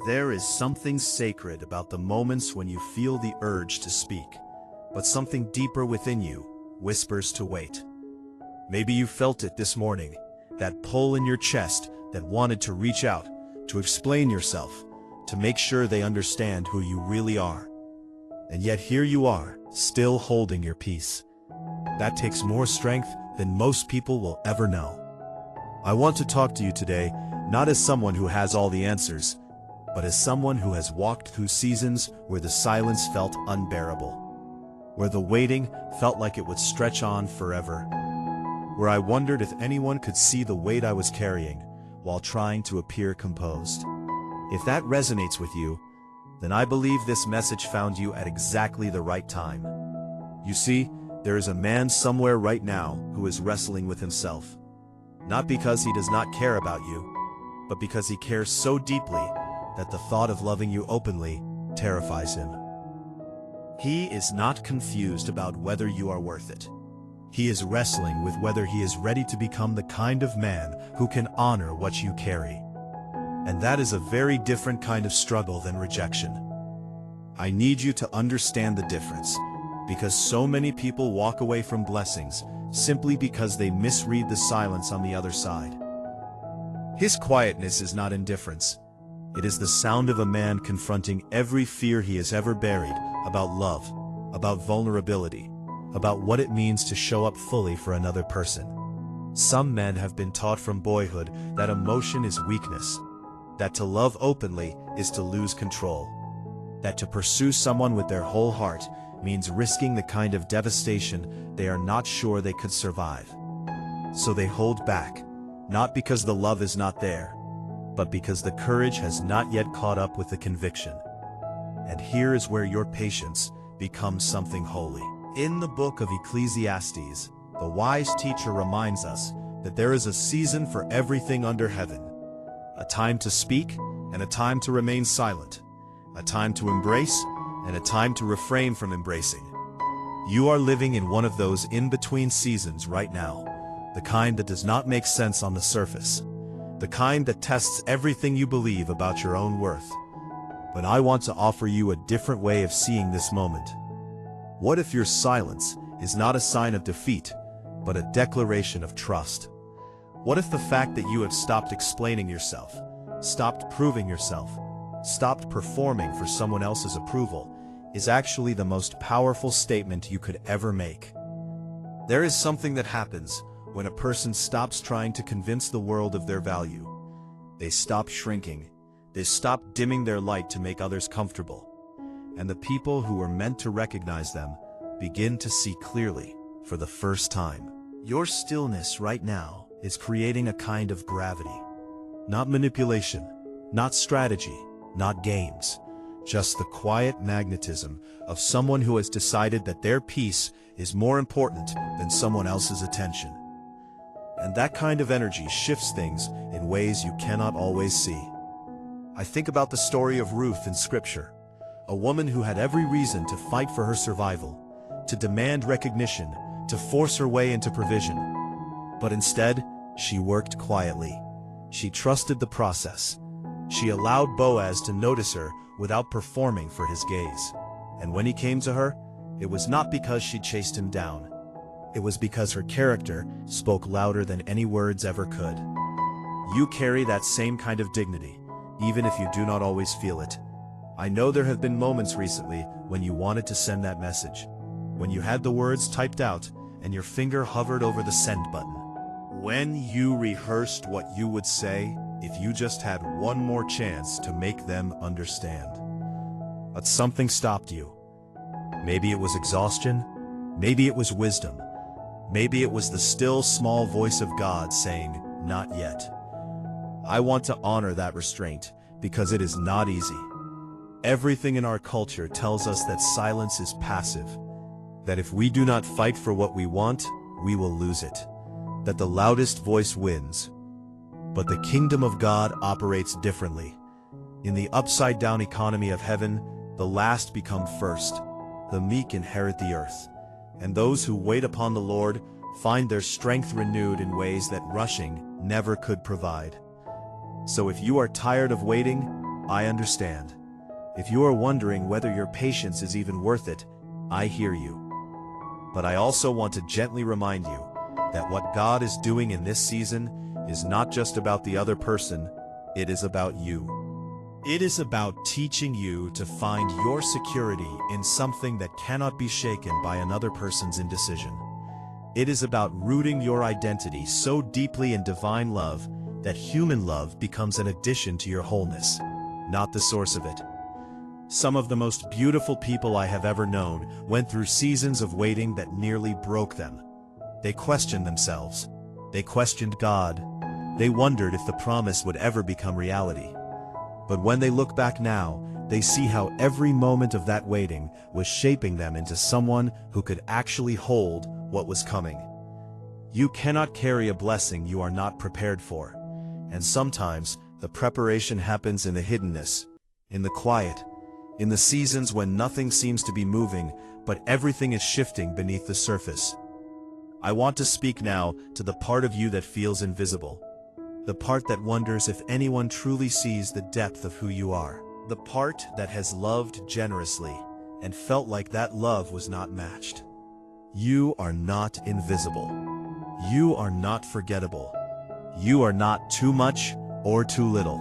There is something sacred about the moments when you feel the urge to speak, but something deeper within you whispers to wait. Maybe you felt it this morning, that pull in your chest that wanted to reach out, to explain yourself, to make sure they understand who you really are. And yet here you are, still holding your peace. That takes more strength than most people will ever know. I want to talk to you today, not as someone who has all the answers, but as someone who has walked through seasons where the silence felt unbearable, where the waiting felt like it would stretch on forever, where I wondered if anyone could see the weight I was carrying while trying to appear composed. If that resonates with you, then I believe this message found you at exactly the right time. You see, there is a man somewhere right now who is wrestling with himself, not because he does not care about you, but because he cares so deeply that the thought of loving you openly terrifies him. He is not confused about whether you are worth it. He is wrestling with whether he is ready to become the kind of man who can honor what you carry. And that is a very different kind of struggle than rejection. I need you to understand the difference, because so many people walk away from blessings simply because they misread the silence on the other side. His quietness is not indifference. It is the sound of a man confronting every fear he has ever buried about love, about vulnerability, about what it means to show up fully for another person. Some men have been taught from boyhood that emotion is weakness, that to love openly is to lose control, that to pursue someone with their whole heart means risking the kind of devastation they are not sure they could survive. So they hold back, not because the love is not there, but because the courage has not yet caught up with the conviction. And here is where your patience becomes something holy. In the book of Ecclesiastes, the wise teacher reminds us that there is a season for everything under heaven, a time to speak and a time to remain silent, a time to embrace and a time to refrain from embracing. You are living in one of those in-between seasons right now, the kind that does not make sense on the surface, the kind that tests everything you believe about your own worth. But I want to offer you a different way of seeing this moment. What if your silence is not a sign of defeat, but a declaration of trust? What if the fact that you have stopped explaining yourself, stopped proving yourself, stopped performing for someone else's approval, is actually the most powerful statement you could ever make? There is something that happens when a person stops trying to convince the world of their value. They stop shrinking. They stop dimming their light to make others comfortable. And the people who were meant to recognize them begin to see clearly for the first time. Your stillness right now is creating a kind of gravity. Not manipulation, not strategy, not games. Just the quiet magnetism of someone who has decided that their peace is more important than someone else's attention. And that kind of energy shifts things in ways you cannot always see. I think about the story of Ruth in Scripture, a woman who had every reason to fight for her survival, to demand recognition, to force her way into provision. But instead, she worked quietly. She trusted the process. She allowed Boaz to notice her without performing for his gaze. And when he came to her, it was not because she chased him down. It was because her character spoke louder than any words ever could. You carry that same kind of dignity, even if you do not always feel it. I know there have been moments recently when you wanted to send that message, when you had the words typed out and your finger hovered over the send button. When you rehearsed what you would say if you just had one more chance to make them understand. But something stopped you. Maybe it was exhaustion, maybe it was wisdom. Maybe it was the still small voice of God saying, "Not yet." I want to honor that restraint because it is not easy. Everything in our culture tells us that silence is passive, that if we do not fight for what we want, we will lose it, that the loudest voice wins. But the kingdom of God operates differently. In the upside-down economy of heaven, the last become first, the meek inherit the earth. And those who wait upon the Lord find their strength renewed in ways that rushing never could provide. So if you are tired of waiting, I understand. If you are wondering whether your patience is even worth it, I hear you. But I also want to gently remind you that what God is doing in this season is not just about the other person, it is about you. It is about teaching you to find your security in something that cannot be shaken by another person's indecision. It is about rooting your identity so deeply in divine love that human love becomes an addition to your wholeness, not the source of it. Some of the most beautiful people I have ever known went through seasons of waiting that nearly broke them. They questioned themselves. They questioned God. They wondered if the promise would ever become reality. But when they look back now, they see how every moment of that waiting was shaping them into someone who could actually hold what was coming. You cannot carry a blessing you are not prepared for. And sometimes the preparation happens in the hiddenness, in the quiet, in the seasons when nothing seems to be moving, but everything is shifting beneath the surface. I want to speak now to the part of you that feels invisible. The part that wonders if anyone truly sees the depth of who you are. The part that has loved generously and felt like that love was not matched. You are not invisible. You are not forgettable. You are not too much or too little.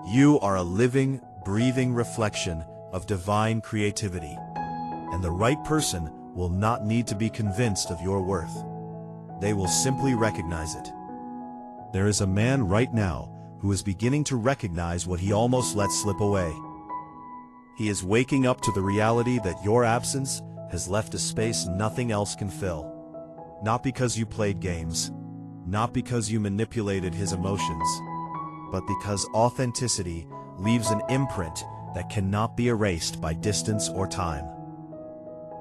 You are a living, breathing reflection of divine creativity. And the right person will not need to be convinced of your worth. They will simply recognize it. There is a man right now who is beginning to recognize what he almost let slip away. He is waking up to the reality that your absence has left a space nothing else can fill. Not because you played games, not because you manipulated his emotions, but because authenticity leaves an imprint that cannot be erased by distance or time.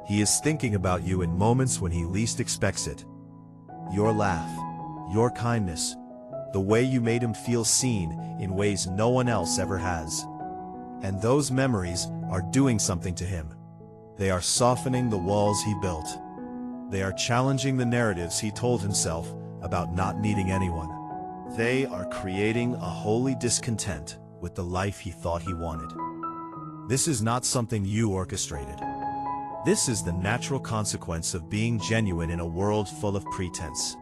He is thinking about you in moments when he least expects it. Your laugh, your kindness, the way you made him feel seen in ways no one else ever has. And those memories are doing something to him. They are softening the walls he built. They are challenging the narratives he told himself about not needing anyone. They are creating a holy discontent with the life he thought he wanted. This is not something you orchestrated. This is the natural consequence of being genuine in a world full of pretense.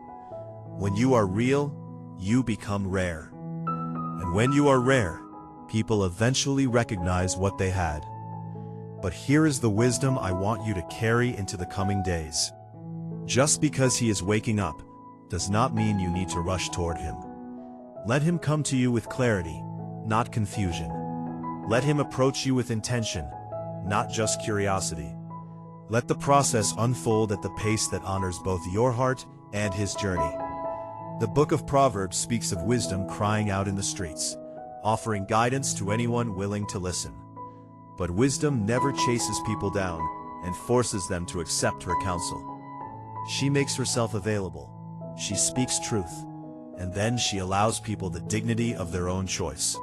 When you are real, you become rare. And when you are rare, people eventually recognize what they had. But here is the wisdom I want you to carry into the coming days. Just because he is waking up does not mean you need to rush toward him. Let him come to you with clarity, not confusion. Let him approach you with intention, not just curiosity. Let the process unfold at the pace that honors both your heart and his journey. The book of Proverbs speaks of wisdom crying out in the streets, offering guidance to anyone willing to listen. But wisdom never chases people down and forces them to accept her counsel. She makes herself available, she speaks truth, and then she allows people the dignity of their own choice.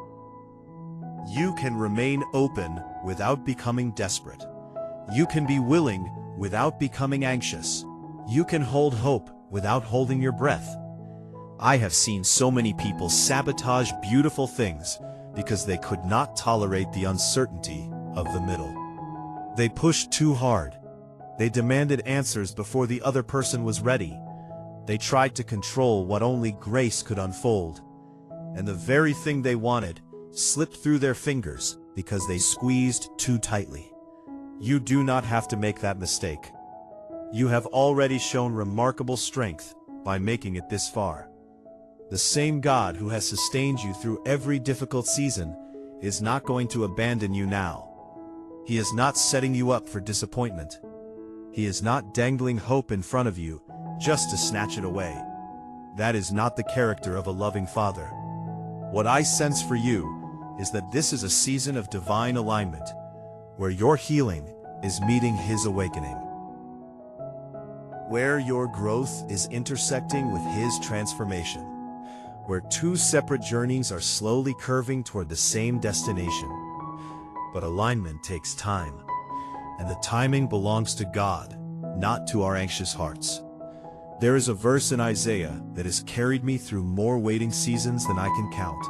You can remain open without becoming desperate. You can be willing without becoming anxious. You can hold hope without holding your breath. I have seen so many people sabotage beautiful things because they could not tolerate the uncertainty of the middle. They pushed too hard. They demanded answers before the other person was ready. They tried to control what only grace could unfold. And the very thing they wanted slipped through their fingers because they squeezed too tightly. You do not have to make that mistake. You have already shown remarkable strength by making it this far. The same God who has sustained you through every difficult season is not going to abandon you now. He is not setting you up for disappointment. He is not dangling hope in front of you just to snatch it away. That is not the character of a loving Father. What I sense for you is that this is a season of divine alignment, where your healing is meeting His awakening, where your growth is intersecting with His transformation, where two separate journeys are slowly curving toward the same destination. But alignment takes time, and the timing belongs to God, not to our anxious hearts. There is a verse in Isaiah that has carried me through more waiting seasons than I can count.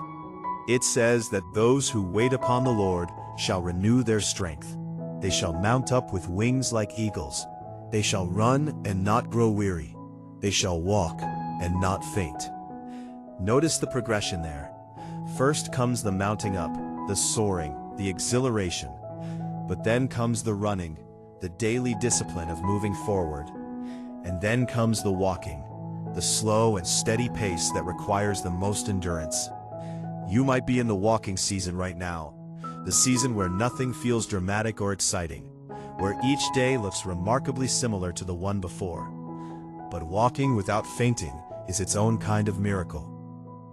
It says that those who wait upon the Lord shall renew their strength. They shall mount up with wings like eagles. They shall run and not grow weary. They shall walk and not faint. Notice the progression there. First comes the mounting up, the soaring, the exhilaration. But then comes the running, the daily discipline of moving forward. And then comes the walking, the slow and steady pace that requires the most endurance. You might be in the walking season right now, the season where nothing feels dramatic or exciting, where each day looks remarkably similar to the one before. But walking without fainting is its own kind of miracle.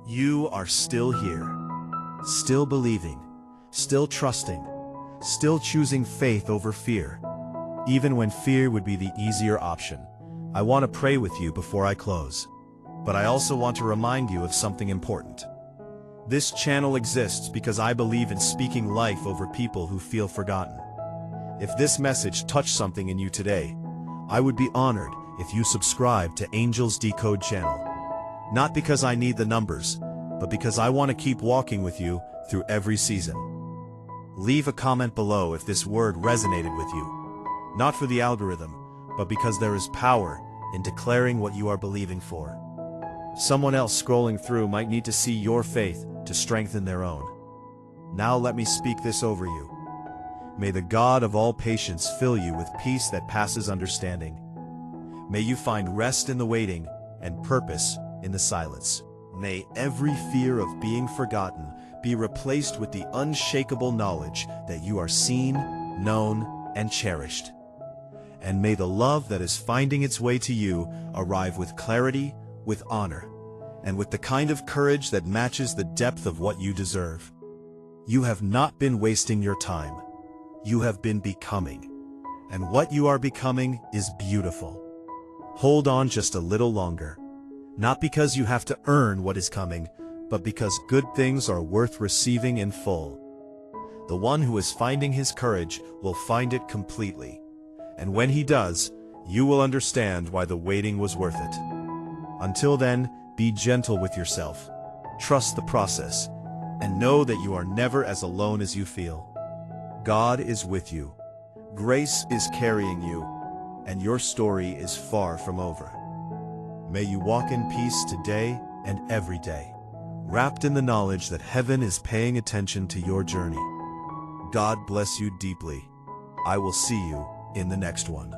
You are still here, still believing, still trusting, still choosing faith over fear, even when fear would be the easier option. I want to pray with you before I close, but I also want to remind you of something important. This channel exists because I believe in speaking life over people who feel forgotten. If this message touched something in you today, I would be honored if you subscribe to Angel's Decode channel. Not because I need the numbers, but because I want to keep walking with you through every season. Leave a comment below if this word resonated with you, not for the algorithm, but because there is power in declaring what you are believing for. Someone else scrolling through might need to see your faith to strengthen their own. Now let me speak this over you. May the God of all patience fill you with peace that passes understanding. May you find rest in the waiting and purpose in the silence. May every fear of being forgotten be replaced with the unshakable knowledge that you are seen, known, and cherished. And may the love that is finding its way to you arrive with clarity, with honor, and with the kind of courage that matches the depth of what you deserve. You have not been wasting your time. You have been becoming. And what you are becoming is beautiful. Hold on just a little longer. Not because you have to earn what is coming, but because good things are worth receiving in full. The one who is finding his courage will find it completely. And when he does, you will understand why the waiting was worth it. Until then, be gentle with yourself. Trust the process, and know that you are never as alone as you feel. God is with you. Grace is carrying you, and your story is far from over. May you walk in peace today and every day, wrapped in the knowledge that heaven is paying attention to your journey. God bless you deeply. I will see you in the next one.